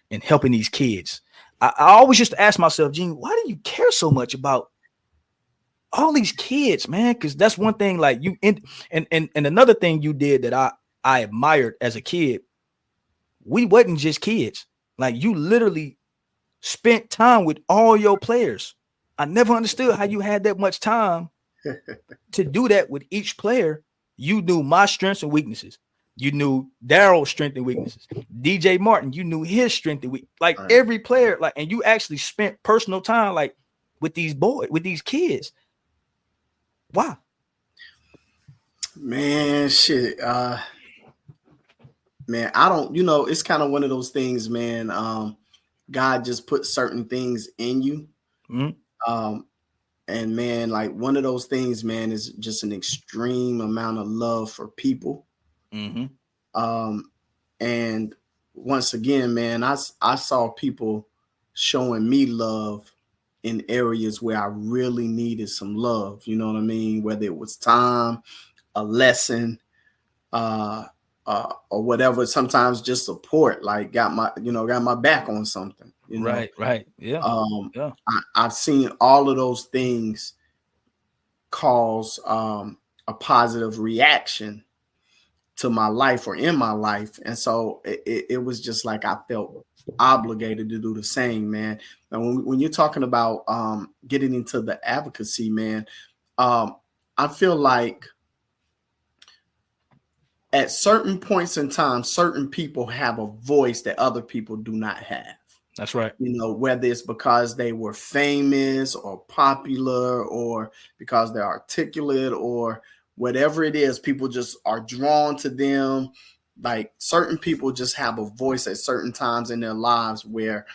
Speaker 2: and helping these kids? I always used to ask myself, Gene, why do you care so much about all these kids, man? Because that's one thing, like and another thing you did that I admired as a kid. We wasn't just kids. Like, you literally spent time with all your players. I never understood how you had that much time to do that with each player You knew my strengths and weaknesses. You knew Daryl's strength and weaknesses. DJ Martin, you knew his strength and weaknesses. Like every player, like, and you actually spent personal time like with these kids. Why?
Speaker 3: Man, shit. Man, I don't, it's kind of one of those things, man. God just put certain things in you.
Speaker 2: Mm-hmm.
Speaker 3: And man, like one of those things, man, is just an extreme amount of love for people.
Speaker 2: Mm-hmm.
Speaker 3: And once again, man, I saw people showing me love in areas where I really needed some love. You know what I mean? Whether it was time, a lesson, or whatever. Sometimes just support, like got my back on something.
Speaker 2: Right. Yeah. Yeah.
Speaker 3: I've seen all of those things cause a positive reaction to my life or in my life. And so it was just like I felt obligated to do the same, man. And when you're talking about getting into the advocacy, man, I feel like at certain points in time, certain people have a voice that other people do not have.
Speaker 2: That's right.
Speaker 3: Whether it's because they were famous or popular or because they're articulate or whatever it is, people just are drawn to them. Like certain people just have a voice at certain times in their lives where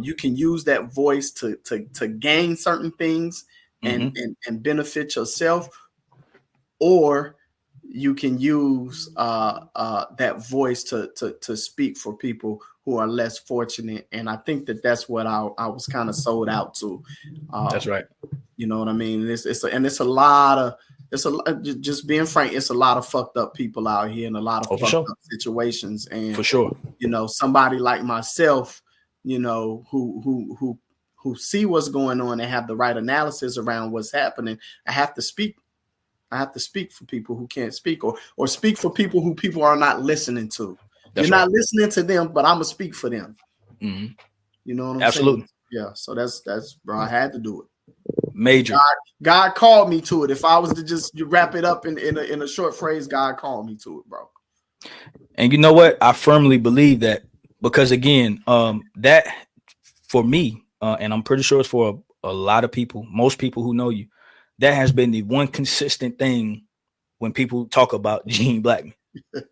Speaker 3: you can use that voice to gain certain things and benefit yourself, or you can use that voice to speak for people who are less fortunate. And I think that's what I was kind of sold out to.
Speaker 2: That's right.
Speaker 3: You know what I mean? It's a lot of, just being frank, it's a lot of fucked up people out here and a lot of fucked up situations. And
Speaker 2: for sure,
Speaker 3: somebody like myself, who see what's going on and have the right analysis around what's happening, I have to speak for people who can't speak, or speak for people who people are not listening to. You're not listening to them, but I'm gonna speak for them.
Speaker 2: Mm-hmm.
Speaker 3: You know what I'm
Speaker 2: Absolutely.
Speaker 3: saying? Yeah. So that's bro. I had to do it.
Speaker 2: Major.
Speaker 3: God called me to it. If I was to just wrap it up in a short phrase, God called me to it, bro.
Speaker 2: And you know what? I firmly believe that, because again, that for me, and I'm pretty sure it's for a lot of people, most people who know you, that has been the one consistent thing when people talk about Gene Blackmon.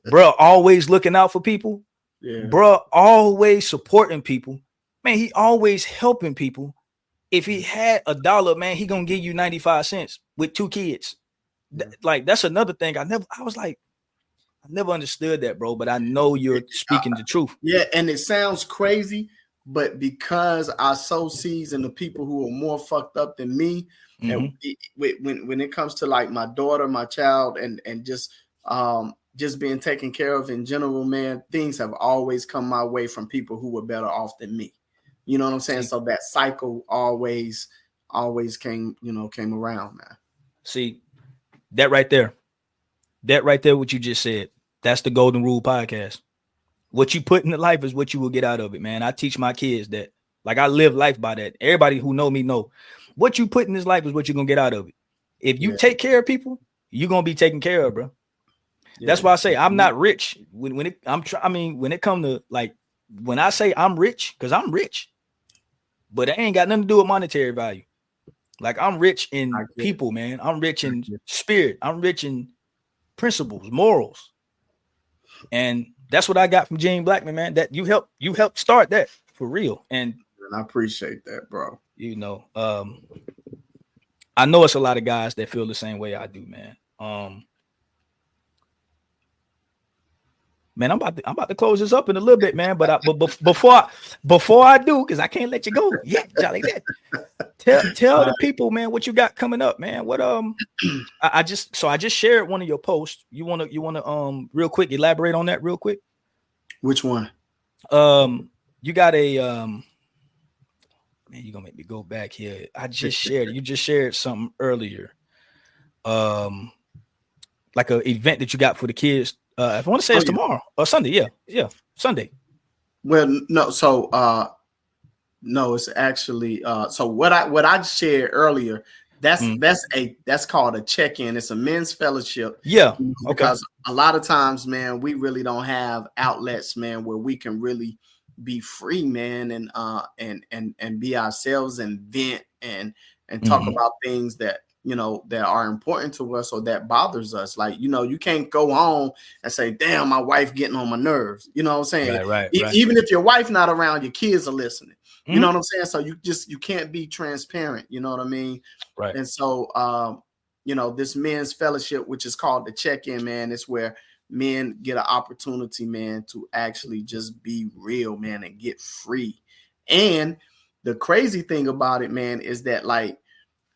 Speaker 2: Bro, always looking out for people.
Speaker 3: Yeah.
Speaker 2: Bro, always supporting people. Man, he always helping people. If he had $1, man, he gonna give you 95 cents with 2 kids. Like, that's another thing. I never understood that, bro. But I know you're speaking the truth.
Speaker 3: Yeah, and it sounds crazy, but because I sow seeds in the people who are more fucked up than me, and when it comes to like my daughter, my child, and just being taken care of in general, man, things have always come my way from people who were better off than me. You know what I'm saying? So that cycle always came around, man.
Speaker 2: See, that right there, what you just said, that's the Golden Rule podcast. What you put in the life is what you will get out of it, man. I teach my kids that. Like, I live life by that. Everybody who know me know what you put in this life is what you're gonna get out of it. If you take care of people, you're gonna be taken care of, bro. Yeah. That's why I say I'm not rich. When it comes to, like, when I say I'm rich, because I'm rich, but it ain't got nothing to do with monetary value. Like, I'm rich in people, man. I'm rich in spirit. I'm rich in principles, morals, and that's what I got from Gene Blackmon, man. That you helped start that for real, and
Speaker 3: I appreciate that, bro.
Speaker 2: I know it's a lot of guys that feel the same way I do, man. Man, I'm about to close this up in a little bit, man. But before I do, because I can't let you go yet, Jolly. Tell the people, man, what you got coming up, man. What I just shared one of your posts. You wanna real quick elaborate on that real quick?
Speaker 3: Which one?
Speaker 2: You got a man, you're gonna make me go back here. I just shared it. You just shared something earlier. Like an event that you got for the kids. If I want to say it's tomorrow or Sunday. Yeah. Sunday.
Speaker 3: Well, no, so no, it's actually so what I shared earlier That's called a check-in. It's a men's fellowship.
Speaker 2: Yeah. Okay.
Speaker 3: Because a lot of times, man, we really don't have outlets, man, where we can really be free, man, and be ourselves and vent and talk about things that, you know, that are important to us or that bothers us. Like, you know, you can't go home and say, damn, my wife getting on my nerves. You know what I'm saying?
Speaker 2: Right.
Speaker 3: Even if your wife not around, your kids are listening. You know what I'm saying? So you can't be transparent. You know what I mean?
Speaker 2: Right.
Speaker 3: And so, you know, this men's fellowship, which is called the check-in, man, it's where men get an opportunity, man, to actually just be real, man, and get free. And the crazy thing about it, man, is that, like,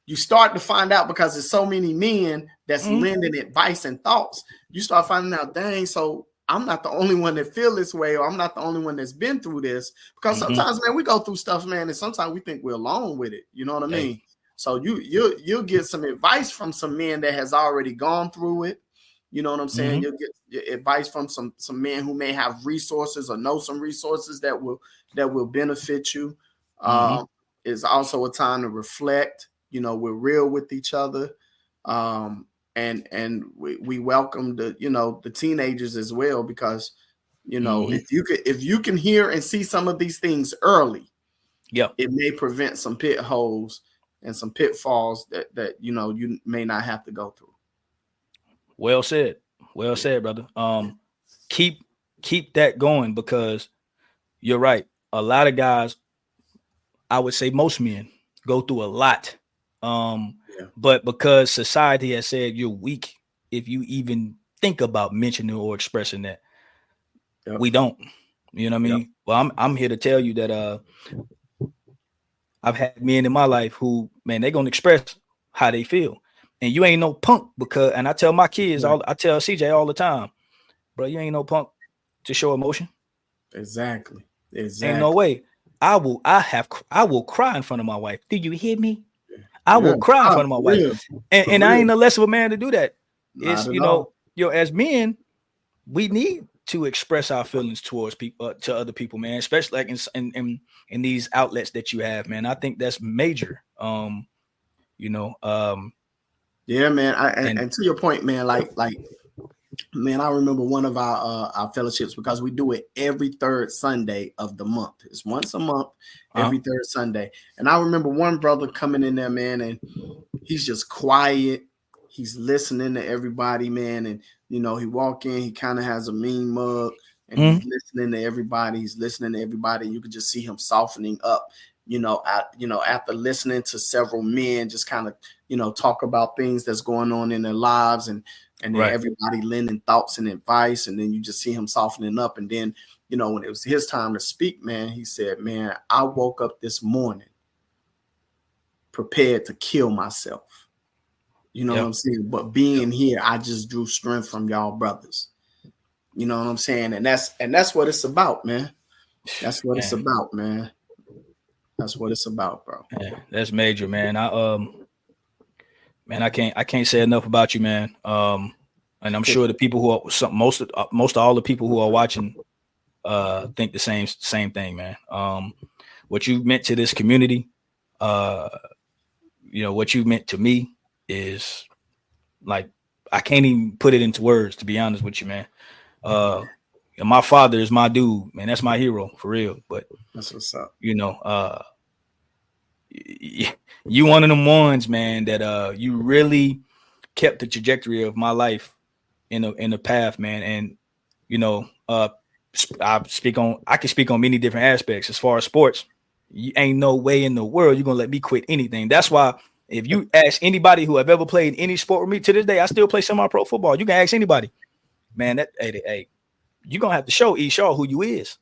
Speaker 3: you start to find out, because there's so many men that's lending advice and thoughts. You start finding out, dang, so I'm not the only one that feel this way, or I'm not the only one that's been through this. Because sometimes, man, we go through stuff, man, and sometimes we think we're alone with it. You know what I mean? So you'll get some advice from some men that has already gone through it. You know what I'm saying? You'll get advice from some men who may have resources or know some resources that will benefit you. It's also a time to reflect. You know, we're real with each other. And we welcome the teenagers as well, because, you know, if you can hear and see some of these things early, it may prevent some pit holes and some pitfalls that you know you may not have to go through.
Speaker 2: Well said, brother. Keep that going, because you're right. A lot of guys, I would say most men, go through a lot. But because society has said you're weak if you even think about mentioning or expressing that, we don't. You know what I mean? Well, I'm here to tell you that I've had men in my life who, man, they're gonna express how they feel, and you ain't no punk, because, and I tell my kids, I tell CJ all the time, bro, you ain't no punk to show emotion. Exactly. Ain't no way. I will cry in front of my wife. Do you hear me? I will cry in front of my wife, and I ain't no less of a man to do that. It's, you know, as men, we need to express our feelings towards people, to other people, man, especially like in these outlets that you have, man. I think that's major. You know,
Speaker 3: yeah, man. And to your point, man, like, man, I remember one of our fellowships, because we do it every third Sunday of the month. It's once a month, every third Sunday. And I remember one brother coming in there, man, and he's just quiet. He's listening to everybody, man. And, you know, he walk in, he kind of has a mean mug, and he's listening to everybody. He's listening to everybody. You could just see him softening up, after listening to several men just kind of, talk about things that's going on in their lives, and then everybody lending thoughts and advice. And then you just see him softening up. And then, when it was his time to speak, man, he said, man, I woke up this morning prepared to kill myself. You know what I'm saying? But being here, I just drew strength from y'all brothers. You know what I'm saying? And that's what it's about, man. That's what it's about, man. That's what it's about, bro.
Speaker 2: Yeah, that's major, man. I can't say enough about you, man. And I'm sure the people who are most of all the people who are watching think the same thing, man. What you meant to this community, what you meant to me is, like, I can't even put it into words, to be honest with you, man. And my father is my dude, man. That's my hero for real. But
Speaker 3: that's what's up.
Speaker 2: You one of them ones, man, that you really kept the trajectory of my life in the path, man. And I can speak on many different aspects. As far as sports, you ain't no way in the world you're gonna let me quit anything. That's why if you ask anybody who have ever played any sport with me, to this day, I still play semi-pro football. You can ask anybody, man. Hey, you're gonna have to show E. Shaw who you is.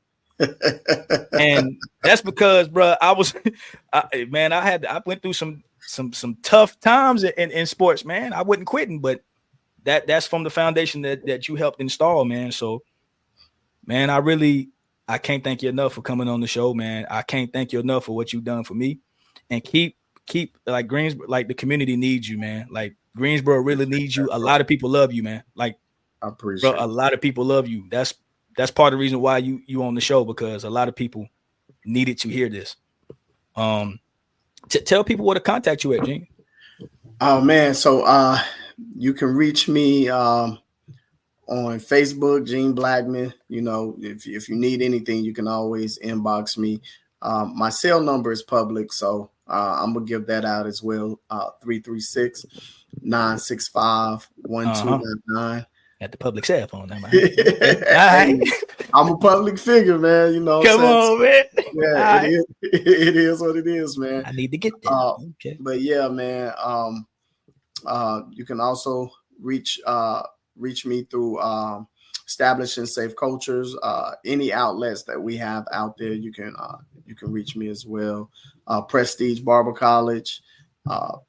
Speaker 2: And that's because, bro, I went through some tough times in sports, man. I wasn't quitting, but that's from the foundation that you helped install, man. So, man, I can't thank you enough for coming on the show, man. I can't thank you enough for what you've done for me. And keep like Greensboro, like the community needs you, man. Like Greensboro really needs you. A lot of people love you, man. Like,
Speaker 3: I appreciate
Speaker 2: a lot of people love you. That's part of the reason why you on the show, because a lot of people needed to hear this. Tell people where to contact you at, Gene.
Speaker 3: Oh man, so you can reach me on Facebook, Gene Blackmon. You know, if you need anything, you can always inbox me. My cell number is public, so I'm gonna give that out as well. 336-965-1299.
Speaker 2: Got the public cell phone number. Huh? Okay. All
Speaker 3: Hey,
Speaker 2: right.
Speaker 3: I'm a public figure, man. You know,
Speaker 2: Come on, man.
Speaker 3: yeah,
Speaker 2: All right.
Speaker 3: it is what it is, man.
Speaker 2: I need to get that. Okay.
Speaker 3: But yeah, man. You can also reach me through establishing safe cultures. Any outlets that we have out there, you can reach me as well. Prestige Barber College,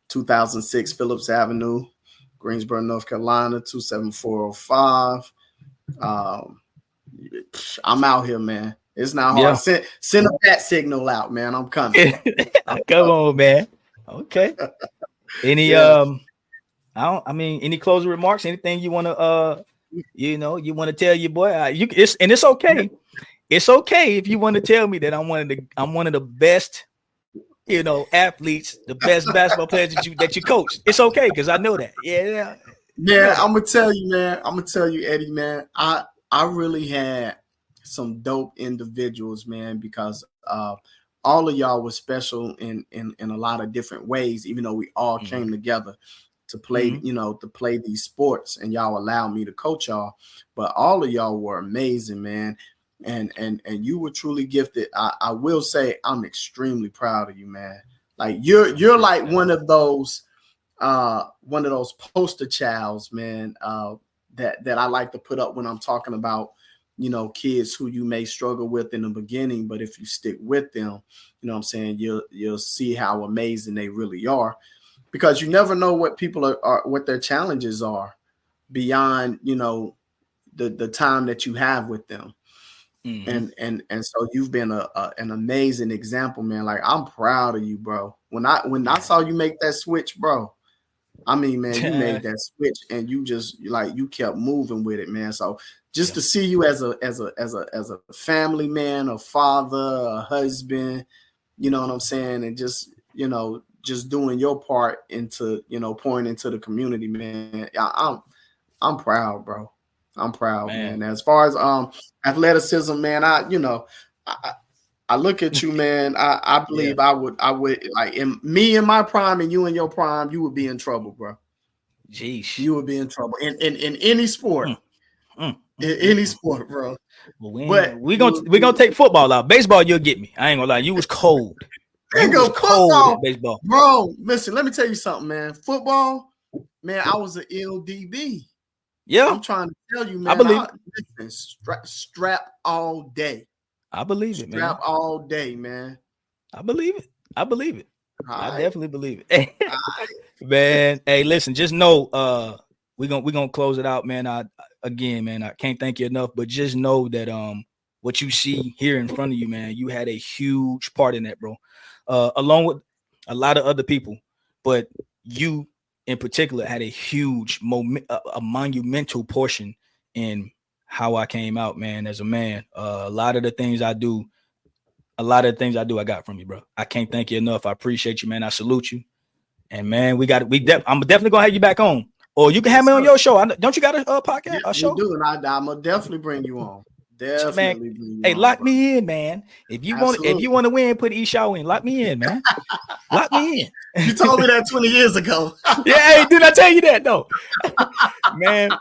Speaker 3: 2006 Phillips Avenue, Greensboro, North Carolina, 27405. I'm out here, man. It's not hard.
Speaker 2: Yeah.
Speaker 3: Send a bat signal out, man. I'm coming.
Speaker 2: Come on, man. Okay. Any any closing remarks? Anything you want to you want to tell your boy? It's okay. It's okay if you want to tell me that I'm one of the best, athletes, the best basketball players that you coach. It's okay because I know that. Yeah.
Speaker 3: Yeah, I'm gonna tell you, man. I'm gonna tell you, Eddie, man. I really had some dope individuals, man, because all of y'all was special in a lot of different ways, even though we all came together to play, to play these sports, and y'all allowed me to coach y'all. But all of y'all were amazing, man. And you were truly gifted. I will say I'm extremely proud of you, man. Like you're like one of those poster childs, man, that I like to put up when I'm talking about, kids who you may struggle with in the beginning, but if you stick with them, you know what I'm saying, you'll see how amazing they really are, because you never know what people are what their challenges are beyond, the time that you have with them. And so you've been an amazing example, man. Like, I'm proud of you, bro. When I saw you make that switch, bro, I mean, man, you made that switch and you just you kept moving with it, man. So just to see you as a family man, a father, a husband, you know what I'm saying, and just doing your part into pouring into the community, man. I'm proud, bro. I'm proud, man. As far as athleticism, man, I look at you, man. I believe I would like in my prime and you in your prime, you would be in trouble, bro.
Speaker 2: Jeez.
Speaker 3: You would be in trouble in any sport. In any sport, bro.
Speaker 2: Well, we're gonna take football out. Baseball, you'll get me. I ain't gonna lie. You was cold.
Speaker 3: You was cold at
Speaker 2: baseball.
Speaker 3: Bro, listen, let me tell you something, man. Football, man, I was an LDB.
Speaker 2: Yeah.
Speaker 3: I'm trying to tell you, man.
Speaker 2: I believe
Speaker 3: strap all day.
Speaker 2: I believe it, man.
Speaker 3: Strap all day, man.
Speaker 2: I believe it. I
Speaker 3: right.
Speaker 2: Definitely believe it. Man, hey, listen, just know we're gonna close it out, man. I can't thank you enough, but just know that what you see here in front of you, man, you had a huge part in that, bro. Along with a lot of other people, but you in particular had a huge a monumental portion in how I came out, man, as a man. A lot of the things I do, I got from you, bro. I can't thank you enough. I appreciate you, man. I salute you. And man, I'm definitely gonna have you back on, or you can have me on your show. Don't you got a podcast? A show?
Speaker 3: You do, and I'm gonna definitely bring you on. Definitely,
Speaker 2: man. Hey, lock me in, man. If you want to win, put E-Shaw in. Lock me in, man. Lock me in.
Speaker 3: You told me that 20 years ago.
Speaker 2: Yeah, hey, did I tell you that though? Man,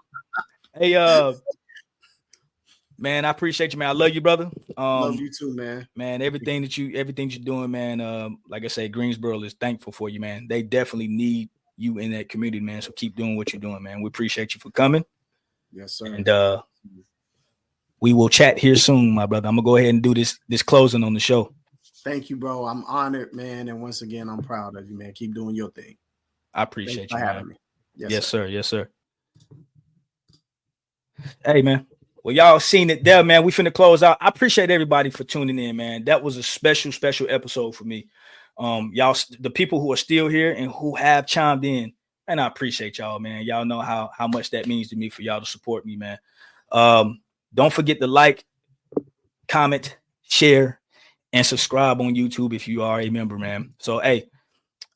Speaker 2: hey, man, I appreciate you, man. I love you, brother.
Speaker 3: Love you too, man.
Speaker 2: Man, everything you're doing, man. Like I say, Greensboro is thankful for you, man. They definitely need you in that community, man. So keep doing what you're doing, man. We appreciate you for coming.
Speaker 3: Yes, sir.
Speaker 2: And we will chat here soon, my brother. I'm gonna go ahead and do this closing on the show.
Speaker 3: Thank you, bro. I'm honored, man. And once again, I'm proud of you, man. Keep doing your thing.
Speaker 2: I appreciate you,
Speaker 3: having me.
Speaker 2: Yes, sir. Yes, sir. Hey, man. Well, y'all seen it there, man. We finna close out. I appreciate everybody for tuning in, man. That was a special episode for me. Y'all, the people who are still here and who have chimed in, and I appreciate y'all, man. Y'all know how much that means to me for y'all to support me, man. Don't forget to like, comment, share, and subscribe on YouTube if you are a member, man. So, hey,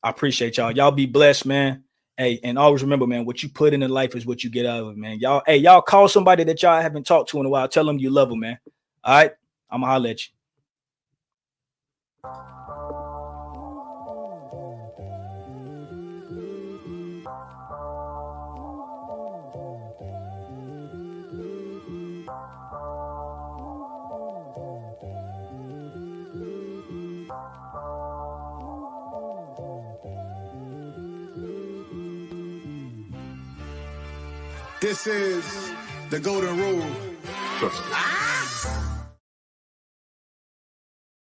Speaker 2: I appreciate y'all. Y'all be blessed, man. Hey, and always remember, man, what you put into life is what you get out of it, man. Y'all call somebody that y'all haven't talked to in a while. Tell them you love them, man. All right? I'm going to holler at you.
Speaker 1: This is the golden rule.